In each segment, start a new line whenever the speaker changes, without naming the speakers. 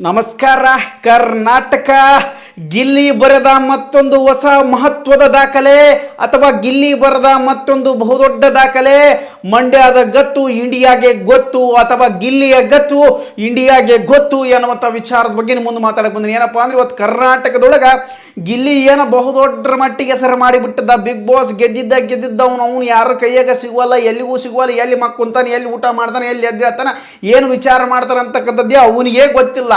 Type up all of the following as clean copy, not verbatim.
ನಮಸ್ಕಾರ. ಕರ್ನಾಟಕ ಗಿಲ್ಲಿ ಬರೆದ ಮತ್ತೊಂದು ಹೊಸ ಮಹತ್ವದ ದಾಖಲೆ ಅಥವಾ ಗಿಲ್ಲಿ ಬರೆದ ಮತ್ತೊಂದು ಬಹುದೊಡ್ಡ ದಾಖಲೆ. ಮಂಡ್ಯದ ಗತ್ತು ಇಂಡಿಯಾಗೆ ಗೊತ್ತು ಅಥವಾ ಗಿಲ್ಲಿಯ ಗತ್ತು ಇಂಡಿಯಾಗೆ ಗೊತ್ತು ಎನ್ನುವಂಥ ವಿಚಾರದ ಬಗ್ಗೆ ಮುಂದೆ ಮಾತಾಡಕ್ಕೆ ಬಂದಿನಿ. ಏನಪ್ಪಾ ಅಂದ್ರೆ ಇವತ್ತು ಕರ್ನಾಟಕದೊಳಗ ಗಿಲ್ಲಿ ಏನೋ ಬಹುದೊಡ್ಡ ಮಟ್ಟಿಗೆ ಹೆಸರು ಮಾಡಿಬಿಟ್ಟದ. ಬಿಗ್ ಬಾಸ್ ಗೆದ್ದಿದ್ದ ಅವನು ಯಾರ ಕೈಯಾಗ ಸಿಗುವಲ್ಲ, ಎಲ್ಲಿಗೂ ಸಿಗುವಲ್ಲ, ಎಲ್ಲಿ ಮಕ್ಕೊಂತಾನೆ, ಎಲ್ಲಿ ಊಟ ಮಾಡ್ತಾನೆ, ಎಲ್ಲಿ ಎದ್ದೇಳ್ತಾನೆ, ಏನು ವಿಚಾರ ಮಾಡ್ತಾನೆ ಅಂತಕ್ಕಂಥದ್ದೇ ಅವನಿಗೆ ಗೊತ್ತಿಲ್ಲ.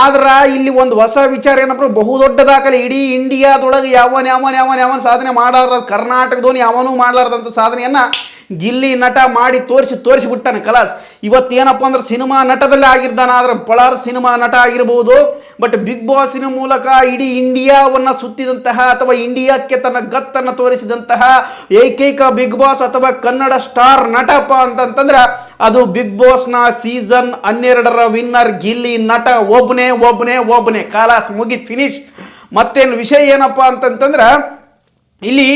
ಆದ್ರ ಇಲ್ಲಿ ಒಂದು ಹೊಸ ವಿಚಾರ ಏನಪ್ಪ, ಬಹುದೊಡ್ಡ ದಾಖಲೆ ಇಡೀ ಇಂಡಿಯಾದೊಳಗೆ ಯಾವನ ಸಾಧನೆ ಮಾಡಾರ, ಕರ್ನಾಟಕದವನು ಯಾವನೂ ಮಾಡಲಾರ್ದಂಥ ಸಾಧನೆಯನ್ನ ಗಿಲ್ಲಿ ನಟ ಮಾಡಿ ತೋರಿಸಿಬಿಟ್ಟಾನೆ ಕಲಾಸ್. ಇವತ್ತೇನಪ್ಪ ಅಂದ್ರೆ ಸಿನಿಮಾ ನಟದಲ್ಲೇ ಆಗಿರ್ತಾನೆ, ಆದ್ರೆ ಪಳಾರ್ ಸಿನಿಮಾ ನಟ ಆಗಿರ್ಬೋದು. ಬಟ್ ಬಿಗ್ ಬಾಸಿನ ಮೂಲಕ ಇಡೀ ಇಂಡಿಯಾವನ್ನ ಸುತ್ತಿದಂತಹ ಅಥವಾ ಇಂಡಿಯಾಕ್ಕೆ ತನ್ನ ಗತ್ತನ್ನು ತೋರಿಸಿದಂತಹ ಏಕೈಕ ಬಿಗ್ ಬಾಸ್ ಅಥವಾ ಕನ್ನಡ ಸ್ಟಾರ್ ನಟಪ್ಪ ಅಂತಂತಂದ್ರೆ ಅದು ಬಿಗ್ ಬಾಸ್ನ ಸೀಸನ್ 12ರ ವಿನ್ನರ್ ಗಿಲ್ಲಿ ನಟ ಒಬ್ಬನೇ. ಕಲಾಸ್ ಮುಗಿತ್, ಫಿನಿಶ್. ಮತ್ತೇನು ವಿಷಯ ಏನಪ್ಪಾ ಅಂತಂತಂದ್ರೆ ಇಲ್ಲಿ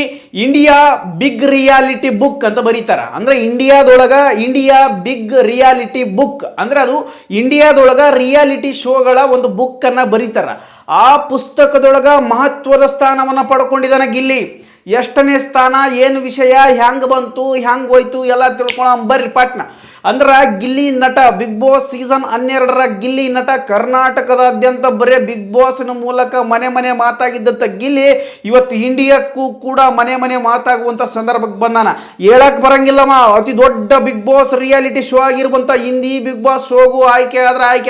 ಇಂಡಿಯಾ ಬಿಗ್ ರಿಯಾಲಿಟಿ ಬುಕ್ ಅಂತ ಬರೀತಾರ. ಅಂದ್ರೆ ಇಂಡಿಯಾ ಬಿಗ್ ರಿಯಾಲಿಟಿ ಬುಕ್ ಅಂದ್ರೆ ಅದು ಇಂಡಿಯಾದೊಳಗ ರಿಯಾಲಿಟಿ ಶೋಗಳ ಒಂದು ಬುಕ್ ಅನ್ನ ಬರೀತಾರ. ಆ ಪುಸ್ತಕದೊಳಗ ಮಹತ್ವದ ಸ್ಥಾನವನ್ನ ಪಡ್ಕೊಂಡಿದ್ದಾನೆ ಗಿಲ್ಲಿ. ಎಷ್ಟನೇ ಸ್ಥಾನ, ಏನು ವಿಷಯ, ಹೆಂಗ್ ಬಂತು, ಹೆಂಗ್ ಹೋಯ್ತು ಎಲ್ಲ ತಿಳ್ಕೊಳ ಬರ್ರಿ ಪಾಟ್ನ. ಅಂದ್ರ ಗಿಲ್ಲಿ ನಟ ಬಿಗ್ ಬಾಸ್ ಸೀಸನ್ 12ರ ಗಿಲ್ಲಿ ನಟ ಕರ್ನಾಟಕದಾದ್ಯಂತ ಬರೇ ಬಿಗ್ ಬಾಸ್ನ ಮೂಲಕ ಮನೆ ಮಾತಾಗಿದ್ದಂಥ ಗಿಲ್ಲಿ ಇವತ್ತು ಇಂಡಿಯಾಕ್ಕೂ ಕೂಡ ಮನೆ ಮಾತಾಗುವಂಥ ಸಂದರ್ಭಕ್ಕೆ ಬಂದಾನ. ಹೇಳಕ್ ಬರಂಗಿಲ್ಲಮ್ಮ, ಅತಿ ದೊಡ್ಡ ಬಿಗ್ ಬಾಸ್ ರಿಯಾಲಿಟಿ ಶೋ ಆಗಿರುವಂಥ ಹಿಂದಿ ಬಿಗ್ ಬಾಸ್ ಶೋಗೂ ಆಯ್ಕೆ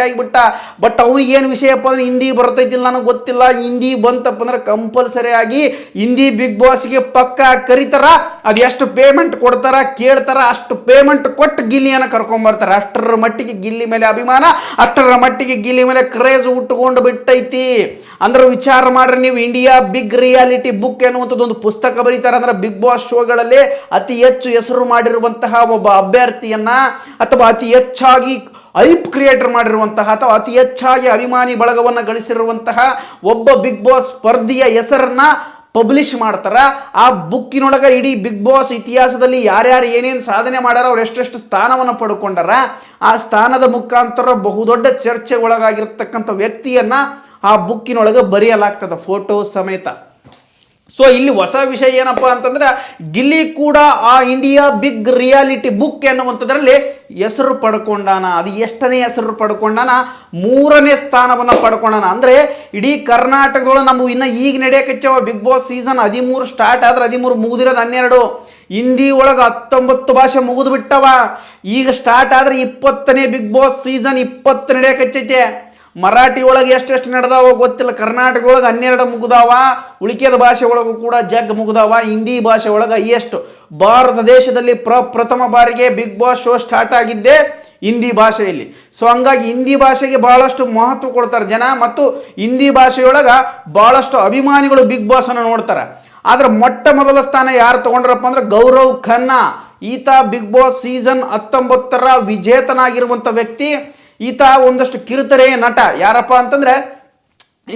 ಆಗಿಬಿಟ್ಟ. ಬಟ್ ಅವ್ರಿಗೆ ಏನು ವಿಷಯಪ್ಪ ಅಂದ್ರೆ ಹಿಂದಿ ಬರ್ತೈತಿಲ್ಲ, ನನಗೆ ಗೊತ್ತಿಲ್ಲ. ಹಿಂದಿ ಬಂತಪ್ಪ ಅಂದ್ರೆ ಕಂಪಲ್ಸರಿ ಆಗಿ ಹಿಂದಿ ಬಿಗ್ ಬಾಸ್ಗೆ ಪಕ್ಕ ಕರಿತಾರ. ಅದು ಎಷ್ಟು ಪೇಮೆಂಟ್ ಕೊಡ್ತಾರ ಕೇಳ್ತಾರ, ಅಷ್ಟು ಪೇಮೆಂಟ್ ಕೊಟ್ಟು ಗಿಲ್ಲಿಯನ್ನು ಕರ್ಕೊಂಡ್ಬರ್ತಾರೆ. ಅಷ್ಟರ ಮಟ್ಟಿಗೆ ಗಿಲ್ಲಿ ಮೇಲೆ ಅಭಿಮಾನ, ಅಷ್ಟರ ಮಟ್ಟಿಗೆ ಗಿಲ್ಲಿ ಮೇಲೆ ಕ್ರೇಜ್ ಉಟ್ಕೊಂಡು ಬಿಟ್ಟೈತಿ. ಅಂದ್ರೆ ವಿಚಾರ ಮಾಡ್ರಿ ನೀವು, ಇಂಡಿಯಾ ಬಿಗ್ ರಿಯಾಲಿಟಿ ಬುಕ್ ಎನ್ನುವಂಥದ್ದು ಒಂದು ಪುಸ್ತಕ ಬರೀತಾರೆ. ಅಂದ್ರೆ ಬಿಗ್ ಬಾಸ್ ಶೋಗಳಲ್ಲಿ ಅತಿ ಹೆಚ್ಚು ಹೆಸರು ಮಾಡಿರುವಂತಹ ಒಬ್ಬ ಅಭ್ಯರ್ಥಿಯನ್ನ ಅಥವಾ ಅತಿ ಹೆಚ್ಚಾಗಿ ಐಪ್ ಕ್ರಿಯೇಟರ್ ಮಾಡಿರುವಂತಹ ಅಥವಾ ಅತಿ ಹೆಚ್ಚಾಗಿ ಅಭಿಮಾನಿ ಬಳಗವನ್ನು ಗಳಿಸಿರುವಂತಹ ಒಬ್ಬ ಬಿಗ್ ಬಾಸ್ ಸ್ಪರ್ಧಿಯ ಹೆಸರನ್ನ ಪಬ್ಲಿಷ್ ಮಾಡ್ತಾರ. ಆ ಬುಕ್ಕಿನೊಳಗ ಇಡೀ ಬಿಗ್ ಬಾಸ್ ಇತಿಹಾಸದಲ್ಲಿ ಯಾರ್ಯಾರು ಏನೇನು ಸಾಧನೆ ಮಾಡ್ಯಾರ, ಅವ್ರು ಎಷ್ಟೆಷ್ಟು ಸ್ಥಾನವನ್ನು ಪಡ್ಕೊಂಡಾರ, ಆ ಸ್ಥಾನದ ಮುಖಾಂತರ ಬಹುದೊಡ್ಡ ಚರ್ಚೆ ಒಳಗಾಗಿರ್ತಕ್ಕಂಥ ವ್ಯಕ್ತಿಯನ್ನ ಆ ಬುಕ್ಕಿನೊಳಗೆ ಬರೆಯಲಾಗ್ತದೆ, ಫೋಟೋ ಸಮೇತ. ಸೊ ಇಲ್ಲಿ ಹೊಸ ವಿಷಯ ಏನಪ್ಪಾ ಅಂತಂದ್ರೆ ಗಿಲ್ಲಿ ಕೂಡ ಆ ಇಂಡಿಯಾ ಬಿಗ್ ರಿಯಾಲಿಟಿ ಬುಕ್ ಎನ್ನುವಂಥದ್ರಲ್ಲಿ ಹೆಸರು ಪಡ್ಕೊಂಡಾನ. ಅದು ಎಷ್ಟನೇ ಹೆಸರು ಪಡ್ಕೊಂಡಾನ? 3ನೇ ಸ್ಥಾನವನ್ನು ಪಡ್ಕೊಂಡಾನ. ಅಂದ್ರೆ ಇಡೀ ಕರ್ನಾಟಕದೊಳಗೆ ನಮ್ಗೆ ಇನ್ನು ಈಗ ನಡೆಯಕಚ್ಚವ ಬಿಗ್ ಬಾಸ್ ಸೀಸನ್ 13 ಸ್ಟಾರ್ಟ್ ಆದ್ರೆ 13 ಮುಗಿದಿರೋದು 12. ಹಿಂದಿ ಒಳಗೆ 19 ಭಾಷೆ ಮುಗಿದು ಬಿಟ್ಟವ. ಈಗ ಸ್ಟಾರ್ಟ್ ಆದ್ರೆ 20ನೇ ಬಿಗ್ ಬಾಸ್ ಸೀಸನ್ 20 ನಡೆಯಕಚ್ಚೈತೆ. ಮರಾಠಿ ಒಳಗೆ ಎಷ್ಟೆಷ್ಟು ನಡೆದಾವ ಗೊತ್ತಿಲ್ಲ. ಕರ್ನಾಟಕದೊಳಗೆ 12 ಮುಗಿದಾವ. ಉಳಿಕೆದ ಭಾಷೆ ಒಳಗೂ ಕೂಡ ಜಗ್ ಮುಗಿದಾವ. ಹಿಂದಿ ಭಾಷೆ ಒಳಗೆ ಎಷ್ಟು ಭಾರತ ದೇಶದಲ್ಲಿ ಪ್ರಥಮ ಬಾರಿಗೆ ಬಿಗ್ ಬಾಸ್ ಶೋ ಸ್ಟಾರ್ಟ್ ಆಗಿದ್ದೆ ಹಿಂದಿ ಭಾಷೆಯಲ್ಲಿ. ಸೊ ಹಂಗಾಗಿ ಹಿಂದಿ ಭಾಷೆಗೆ ಬಹಳಷ್ಟು ಮಹತ್ವ ಕೊಡ್ತಾರೆ ಜನ, ಮತ್ತು ಹಿಂದಿ ಭಾಷೆಯೊಳಗ ಬಹಳಷ್ಟು ಅಭಿಮಾನಿಗಳು ಬಿಗ್ ಬಾಸ್ ಅನ್ನು ನೋಡ್ತಾರೆ. ಆದ್ರೆ ಮೊಟ್ಟ ಮೊದಲ ಸ್ಥಾನ ಯಾರು ತಗೊಂಡ್ರಪ್ಪ ಅಂದ್ರೆ ಗೌರವ್ ಖನ್ನಾ. ಈತ ಬಿಗ್ ಬಾಸ್ ಸೀಸನ್ 19ರ ವಿಜೇತನಾಗಿರುವಂಥ ವ್ಯಕ್ತಿ. ಈತ ಒಂದಷ್ಟು ಕಿರುತೆರೆ ನಟ. ಯಾರಪ್ಪ ಅಂತಂದ್ರೆ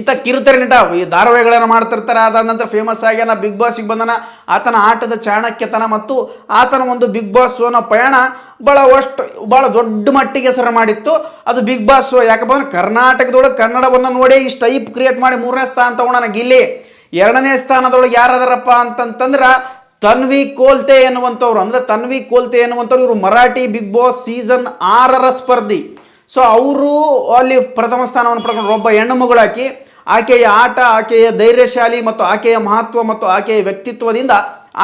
ಈತ ಕಿರುತೆರೆ ನಟ, ಈ ಧಾರಾವಾಹಿಗಳನ್ನು ಮಾಡ್ತಿರ್ತಾರೆ. ಅದಾದ ನಂತರ ಫೇಮಸ್ ಆಗ್ಯಾನ, ಬಿಗ್ ಬಾಸ್ಗೆ ಬಂದನ. ಆತನ ಆಟದ ಚಾಣಕ್ಯತನ ಮತ್ತು ಆತನ ಒಂದು ಬಿಗ್ ಬಾಸ್ ಶೋನ ಪಯಣ ಬಹಳ ದೊಡ್ಡ ಮಟ್ಟಿಗೆ ಹೆಸರು ಮಾಡಿತ್ತು ಅದು ಬಿಗ್ ಬಾಸ್ ಶೋ. ಯಾಕಪ್ಪ ಅಂದ್ರೆ ಕರ್ನಾಟಕದೊಳಗೆ ಕನ್ನಡವನ್ನು ನೋಡಿ ಇಷ್ಟು ಟೈಪ್ ಕ್ರಿಯೇಟ್ ಮಾಡಿ 3ನೇ ಸ್ಥಾನ ತಗೊಂಡಾನ ಗಿಲ್ಲಿ. 2ನೇ ಸ್ಥಾನದೊಳಗೆ ಯಾರದಾರಪ್ಪ ಅಂತಂತಂದ್ರೆ ತನ್ವಿ ಕೋಲ್ತೆ ಎನ್ನುವಂಥವ್ರು. ಅಂದ್ರೆ ತನ್ವಿ ಕೋಲ್ತೆ ಎನ್ನುವಂಥವ್ರು ಇವರು ಮರಾಠಿ ಬಿಗ್ ಬಾಸ್ ಸೀಸನ್ 6ರ ಸ್ಪರ್ಧಿ. ಸೊ ಅವರು ಅಲ್ಲಿ ಪ್ರಥಮ ಸ್ಥಾನವನ್ನು ಪಡ್ಕೊಂಡು ಒಬ್ಬ ಹೆಣ್ಣು ಮಗಳಾಕಿ, ಆಕೆಯ ಆಟ, ಆಕೆಯ ಧೈರ್ಯಶಾಲಿ ಮತ್ತು ಆಕೆಯ ಮಹತ್ವ ಮತ್ತು ಆಕೆಯ ವ್ಯಕ್ತಿತ್ವದಿಂದ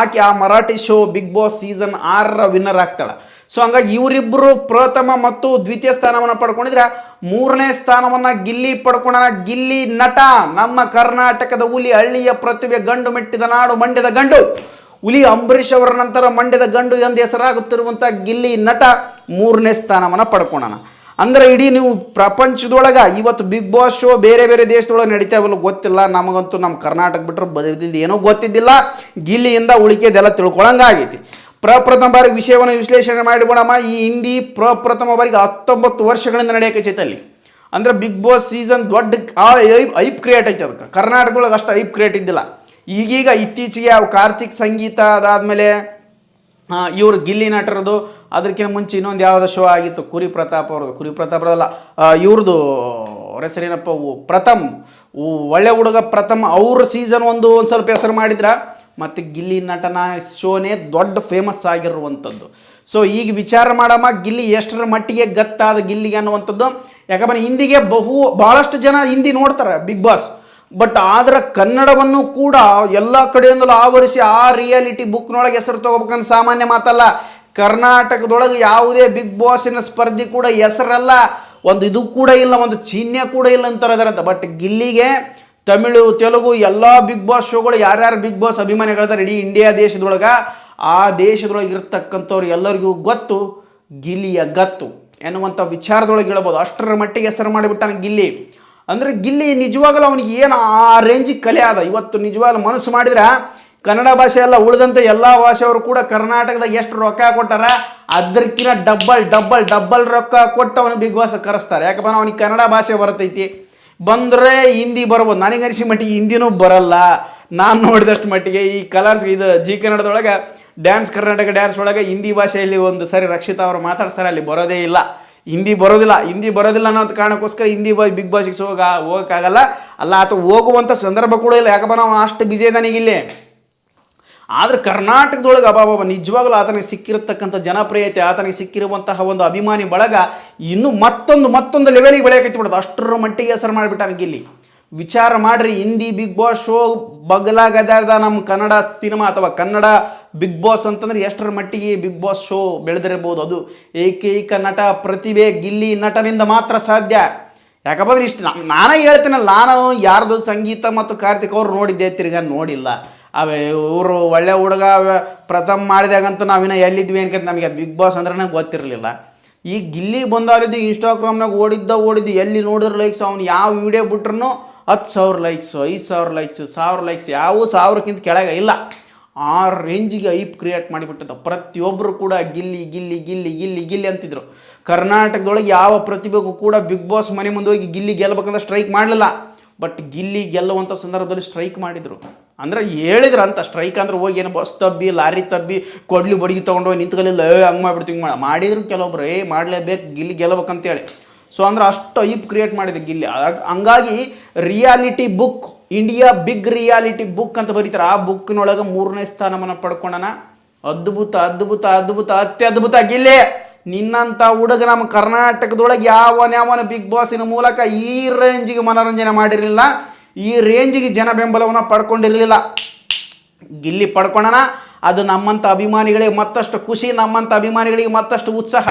ಆಕೆ ಆ Marathi show Bigg Boss season 6ರ ವಿನ್ನರ್ ಆಗ್ತಾಳೆ. ಸೊ ಹಂಗಾಗಿ ಇವರಿಬ್ಬರು ಪ್ರಥಮ ಮತ್ತು ದ್ವಿತೀಯ ಸ್ಥಾನವನ್ನು ಪಡ್ಕೊಂಡಿದ್ರೆ 3ನೇ ಸ್ಥಾನವನ್ನು ಗಿಲ್ಲಿ ಪಡ್ಕೊಂಡ. ಗಿಲ್ಲಿ ನಟ, ನಮ್ಮ ಕರ್ನಾಟಕದ ಹುಲಿ, ಹಳ್ಳಿಯ ಪ್ರತಿಭೆ, ಗಂಡು ಮೆಟ್ಟಿದ ನಾಡು ಮಂಡ್ಯದ ಗಂಡು, ಹುಲಿ ಅಂಬರೀಷ್ ಅವರ ನಂತರ ಮಂಡ್ಯದ ಗಂಡು ಎಂದು ಹೆಸರಾಗುತ್ತಿರುವಂಥ ಗಿಲ್ಲಿ ನಟ 3ನೇ ಸ್ಥಾನವನ್ನು ಪಡ್ಕೊಂಡಾನ. ಅಂದ್ರೆ ಇಡೀ ನೀವು ಪ್ರಪಂಚದೊಳಗೆ ಇವತ್ತು ಬಿಗ್ ಬಾಸ್ ಶೋ ಬೇರೆ ದೇಶದೊಳಗೆ ನಡೀತಾವಲ್ಲ ಗೊತ್ತಿಲ್ಲ. ನಮಗಂತೂ ನಮ್ಮ ಕರ್ನಾಟಕ ಬಿಟ್ಟರೆ ಬದಿದ್ದಿದ್ದು ಏನೋ ಗೊತ್ತಿದ್ದಿಲ್ಲ. ಗಿಲ್ಲಿಯಿಂದ ಉಳಿಕೆದೆಲ್ಲ ತಿಳ್ಕೊಳಂಗಾಗೈತಿ. ಪ್ರಪ್ರಥಮ ಬಾರಿಗೆ ವಿಷಯವನ್ನು ವಿಶ್ಲೇಷಣೆ ಮಾಡಿಬಿಡಮ್ಮ. ಈ ಹಿಂದಿ ಪ್ರಪ್ರಥಮ ಬಾರಿಗೆ 19 ವರ್ಷಗಳಿಂದ ನಡೆಯಕೈತಿ ಅಲ್ಲಿ. ಅಂದ್ರೆ ಬಿಗ್ ಬಾಸ್ ಸೀಸನ್ ದೊಡ್ಡ ಐಪ್ ಕ್ರಿಯೇಟ್ ಐತೆ. ಅದಕ್ಕೆ ಕರ್ನಾಟಕದೊಳಗೆ ಅಷ್ಟು ಐಪ್ ಕ್ರಿಯೇಟ್ ಇದ್ದಿಲ್ಲ. ಈಗೀಗ ಇತ್ತೀಚೆಗೆ ಕಾರ್ತಿಕ್ ಸಂಗೀತ, ಅದಾದಮೇಲೆ ಇವರು ಗಿಲ್ಲಿ ನಟರದು, ಅದಕ್ಕಿಂತ ಮುಂಚೆ ಇನ್ನೊಂದು ಯಾವುದೋ ಶೋ ಆಗಿತ್ತು, ಕುರಿ ಪ್ರತಾಪ್ ಅವ್ರದ್ದು, ಕುರಿ ಪ್ರತಾಪ್ ಅವರಲ್ಲ, ಇವ್ರದ್ದು ಅವ್ರ ಹೆಸರೇನಪ್ಪ ಪ್ರಥಮ್, ಒಳ್ಳೆ ಹುಡುಗ ಪ್ರಥಮ್, ಅವ್ರ ಸೀಸನ್ ಒಂದು ಸ್ವಲ್ಪ ಹೆಸರು ಮಾಡಿದ್ರ. ಮತ್ತು ಗಿಲ್ಲಿ ನಟನ ಶೋನೇ ದೊಡ್ಡ ಫೇಮಸ್ ಆಗಿರುವಂಥದ್ದು. ಸೊ ಈಗ ವಿಚಾರ ಮಾಡಮ್ಮ ಗಿಲ್ಲಿ ಎಷ್ಟರ ಮಟ್ಟಿಗೆ ಗತ್ತಾದ ಗಿಲ್ಲಿಗೆ ಅನ್ನುವಂಥದ್ದು. ಯಾಕಂದ್ರೆ ಹಿಂದಿಗೆ ಬಹಳಷ್ಟು ಜನ ಹಿಂದಿ ನೋಡ್ತಾರೆ ಬಿಗ್ ಬಾಸ್, ಬಟ್ ಆದ್ರೆ ಕನ್ನಡವನ್ನು ಕೂಡ ಎಲ್ಲ ಕಡೆಯಿಂದಲೂ ಆವರಿಸಿ ಆ ರಿಯಾಲಿಟಿ ಬುಕ್ನೊಳಗೆ ಹೆಸರು ತಗೋಬೇಕಂತ ಸಾಮಾನ್ಯ ಮಾತಲ್ಲ. ಕರ್ನಾಟಕದೊಳಗೆ ಯಾವುದೇ ಬಿಗ್ ಬಾಸಿನ ಸ್ಪರ್ಧಿ ಕೂಡ ಹೆಸರಲ್ಲ, ಒಂದು ಇದು ಕೂಡ ಇಲ್ಲ, ಒಂದು ಚಿಹ್ನೆ ಕೂಡ ಇಲ್ಲ ಅಂತಾರೆ ಅದರಂತ. ಬಟ್ ಗಿಲ್ಲಿಗೆ ತಮಿಳು, ತೆಲುಗು ಎಲ್ಲ ಬಿಗ್ ಬಾಸ್ ಶೋಗಳು ಯಾರ್ಯಾರು ಬಿಗ್ ಬಾಸ್ ಅಭಿಮಾನಿಗಳಿದ್ದಾರೆ ಇಡೀ ಇಂಡಿಯಾ ದೇಶದೊಳಗೆ, ಆ ದೇಶದೊಳಗೆ ಇರ್ತಕ್ಕಂಥವ್ರು ಎಲ್ಲರಿಗೂ ಗೊತ್ತು ಗಿಲ್ಲಿಯ ಗತ್ತು ಎನ್ನುವಂಥ ವಿಚಾರದೊಳಗೆ ಹೇಳ್ಬೋದು. ಅಷ್ಟರ ಮಟ್ಟಿಗೆ ಹೆಸರು ಮಾಡಿಬಿಟ್ಟಾನ ಗಿಲ್ಲಿ. ಅಂದರೆ ಗಿಲ್ಲಿ ನಿಜವಾಗಲೂ ಅವನಿಗೆ ಏನು ಆ ರೇಂಜಿಗೆ ಕಲೆ ಆದ. ಇವತ್ತು ನಿಜವಾಗ್ಲೂ ಮನಸ್ಸು ಮಾಡಿದ್ರೆ ಕನ್ನಡ ಭಾಷೆ ಎಲ್ಲ ಉಳಿದಂತೆ ಎಲ್ಲ ಭಾಷೆಯವರು ಕೂಡ ಕರ್ನಾಟಕದಾಗ ಎಷ್ಟು ರೊಕ್ಕ ಕೊಟ್ಟಾರ ಅದಕ್ಕಿಂತ ಡಬ್ಬಲ್ ರೊಕ್ಕ ಕೊಟ್ಟು ಅವನಿಗೆ ಬಿಗ್ ಬಾಸ್ ಕರೆಸ್ತಾರೆ. ಯಾಕಪ್ಪ ಅವನಿಗೆ ಕನ್ನಡ ಭಾಷೆ ಬರ್ತೈತಿ, ಬಂದರೆ ಹಿಂದಿ ಬರ್ಬೋದು. ನನಗನ್ಸಿ ಮಟ್ಟಿಗೆ ಹಿಂದಿನೂ ಬರಲ್ಲ. ನಾನು ನೋಡಿದಷ್ಟು ಮಟ್ಟಿಗೆ ಈ ಕಲರ್ಸ್ ಇದು ಜಿ ಕನ್ನಡದೊಳಗೆ ಡ್ಯಾನ್ಸ್ ಕರ್ನಾಟಕ ಡ್ಯಾನ್ಸ್ ಒಳಗೆ ಹಿಂದಿ ಭಾಷೆಯಲ್ಲಿ ಒಂದು ಸರಿ ರಕ್ಷಿತಾ ಅವರು ಮಾತಾಡ್ತಾರೆ, ಅಲ್ಲಿ ಬರೋದೇ ಇಲ್ಲ, ಹಿಂದಿ ಬರೋದಿಲ್ಲ ಅನ್ನೋ ಕಾರಣಕ್ಕೋಸ್ಕರ ಬಿಗ್ ಬಾಸ್ಗೆ ಹೋಗೋಕ್ಕಾಗಲ್ಲ ಅಲ್ಲ, ಅಥವಾ ಹೋಗುವಂಥ ಸಂದರ್ಭ ಕೂಡ ಇಲ್ಲ. ಯಾಕಪ್ಪ ನಾವು ಅಷ್ಟು ಬಿಜಿ ಇದ್ದಾನೀಗಿಲ್ಲಿ. ಆದರೆ ಕರ್ನಾಟಕದೊಳಗೆ ಅಬಾಬಾಬ ನಿಜವಾಗಲೂ ಆತನಿಗೆ ಸಿಕ್ಕಿರತಕ್ಕಂಥ ಜನಪ್ರಿಯತೆ, ಆತನಿಗೆ ಸಿಕ್ಕಿರುವಂತಹ ಒಂದು ಅಭಿಮಾನಿ ಬಳಗ ಇನ್ನೂ ಮತ್ತೊಂದು ಲೆವೆಲಿಗೆ ಬೆಳೆಯಕೈತಿ ಬಿಡೋದು. ಅಷ್ಟರ ಮಟ್ಟಿಗೆ ಹೆಸರು ಮಾಡಿಬಿಟ್ಟಾನ ಗಿಲ್ಲಿ. ವಿಚಾರ ಮಾಡ್ರಿ, ಹಿಂದಿ ಬಿಗ್ ಬಾಸ್ ಶೋ ಬಗಲಾಗದ ನಮ್ಮ ಕನ್ನಡ ಸಿನಿಮಾ ಅಥವಾ ಕನ್ನಡ ಬಿಗ್ ಬಾಸ್ ಅಂತಂದ್ರೆ ಎಷ್ಟರ ಮಟ್ಟಿಗೆ ಬಿಗ್ ಬಾಸ್ ಶೋ ಬೆಳೆದಿರಬಹುದು. ಅದು ಏಕೈಕ ನಟ ಪ್ರತಿಭೆ ಗಿಲ್ಲಿ ನಟನಿಂದ ಮಾತ್ರ ಸಾಧ್ಯ. ಯಾಕಂದ್ರೆ ಇಷ್ಟು ನಾನೇ ಹೇಳ್ತೀನಲ್ಲ, ನಾನು ಯಾರ್ದು ಸಂಗೀತ ಮತ್ತು ಕಾರ್ತಿಕ್ ಅವ್ರು ನೋಡಿದ್ದೆ, ತಿರ್ಗಾ ನೋಡಿಲ್ಲ. ಇವರು ಒಳ್ಳೆ ಹುಡುಗ ಪ್ರಥಮ್ ಮಾಡಿದಾಗಂತೂ ನಾವಿನ್ನ ಎಲ್ಲಿದ್ವಿ ಅನ್ಕಂತ ನಮಗೆ ಬಿಗ್ ಬಾಸ್ ಅಂದ್ರೆ ಗೊತ್ತಿರಲಿಲ್ಲ. ಈ ಗಿಲ್ಲಿ ಬಂದಾಗಿದ್ದು ಇನ್ಸ್ಟಾಗ್ರಾಮ್ನಾಗ ಓಡಿದ್ದು ಎಲ್ಲಿ ನೋಡಿದ್ರು ಲೈಕ್ಸ್, ಅವ್ನು ಯಾವ ವಿಡಿಯೋ ಬಿಟ್ರು 10,000 ಲೈಕ್ಸು, 5,000 ಲೈಕ್ಸು, 1,000 ಲೈಕ್ಸ್, ಯಾವ 1,000ಕ್ಕಿಂತ ಕೆಳಗೆ ಇಲ್ಲ. ಆ ರೇಂಜಿಗೆ ಐಪ್ ಕ್ರಿಯೇಟ್ ಮಾಡಿಬಿಟ್ಟದ. ಪ್ರತಿಯೊಬ್ಬರು ಕೂಡ ಗಿಲ್ಲಿ ಗಿಲ್ಲಿ ಗಿಲ್ಲಿ ಗಿಲ್ಲಿ ಗಿಲ್ಲಿ ಅಂತಿದ್ರು. ಕರ್ನಾಟಕದೊಳಗೆ ಯಾವ ಪ್ರತಿಭೆಗೂ ಕೂಡ ಬಿಗ್ ಬಾಸ್ ಮನೆ ಮುಂದೆ ಹೋಗಿ ಗಿಲ್ಲಿ ಗೆಲ್ಲಬೇಕಂದ್ರೆ ಸ್ಟ್ರೈಕ್ ಮಾಡಲಿಲ್ಲ. ಬಟ್ ಗಿಲ್ಲಿ ಗೆಲ್ಲುವಂಥ ಸಂದರ್ಭದಲ್ಲಿ ಸ್ಟ್ರೈಕ್ ಮಾಡಿದರು. ಅಂದ್ರೆ ಹೇಳಿದ್ರು ಅಂತ, ಸ್ಟ್ರೈಕ್ ಅಂದ್ರೆ ಹೋಗಿ ಏನು ಬಸ್ ತಬ್ಬಿ ಲಾರಿ ತಬ್ಬಿ ಕೊಡ್ಲಿ ಬಡಿಗೆ ತೊಗೊಂಡೋಗಿ ನಿಂತ್ಕೊಳ್ಳಿಲ್ಲ, ಹಂಗೆ ಮಾಡಿಬಿಡ್ತೀವಿ ಮಾಡಿದ್ರು ಕೆಲವೊಬ್ರು ಮಾಡಲೇಬೇಕು ಗಿಲ್ಲಿ ಗೆಲ್ಲಬೇಕಂತೇಳಿ. ಸೊ ಅಂದ್ರೆ ಅಷ್ಟು ಐಪ್ ಕ್ರಿಯೇಟ್ ಮಾಡಿದೆ ಗಿಲ್ಲಿ. ಹಂಗಾಗಿ reality book, India big reality book ಅಂತ ಬರೀತಾರೆ, ಆ ಬುಕ್ನೊಳಗೆ 3ನೇ ಸ್ಥಾನವನ್ನು ಪಡ್ಕೊಂಡನ. ಅತ್ಯದ್ಭುತ ಗಿಲ್ಲಿ. ನಿನ್ನಂಥ ಹುಡುಗ ನಮ್ಮ ಕರ್ನಾಟಕದೊಳಗೆ ಯಾವನ ಬಿಗ್ ಬಾಸಿನ ಮೂಲಕ ಈ ರೇಂಜಿಗೆ ಮನೋರಂಜನೆ ಮಾಡಿರಲಿಲ್ಲ, ಈ ರೇಂಜಿಗೆ ಜನ ಬೆಂಬಲವನ್ನು ಪಡ್ಕೊಂಡಿರಲಿಲ್ಲ. ಗಿಲ್ಲಿ ಪಡ್ಕೊಳ್ಳೋಣ. ಅದು ನಮ್ಮಂಥ ಅಭಿಮಾನಿಗಳಿಗೆ ಮತ್ತಷ್ಟು ಖುಷಿ, ನಮ್ಮಂಥ ಅಭಿಮಾನಿಗಳಿಗೆ ಮತ್ತಷ್ಟು ಉತ್ಸಾಹ.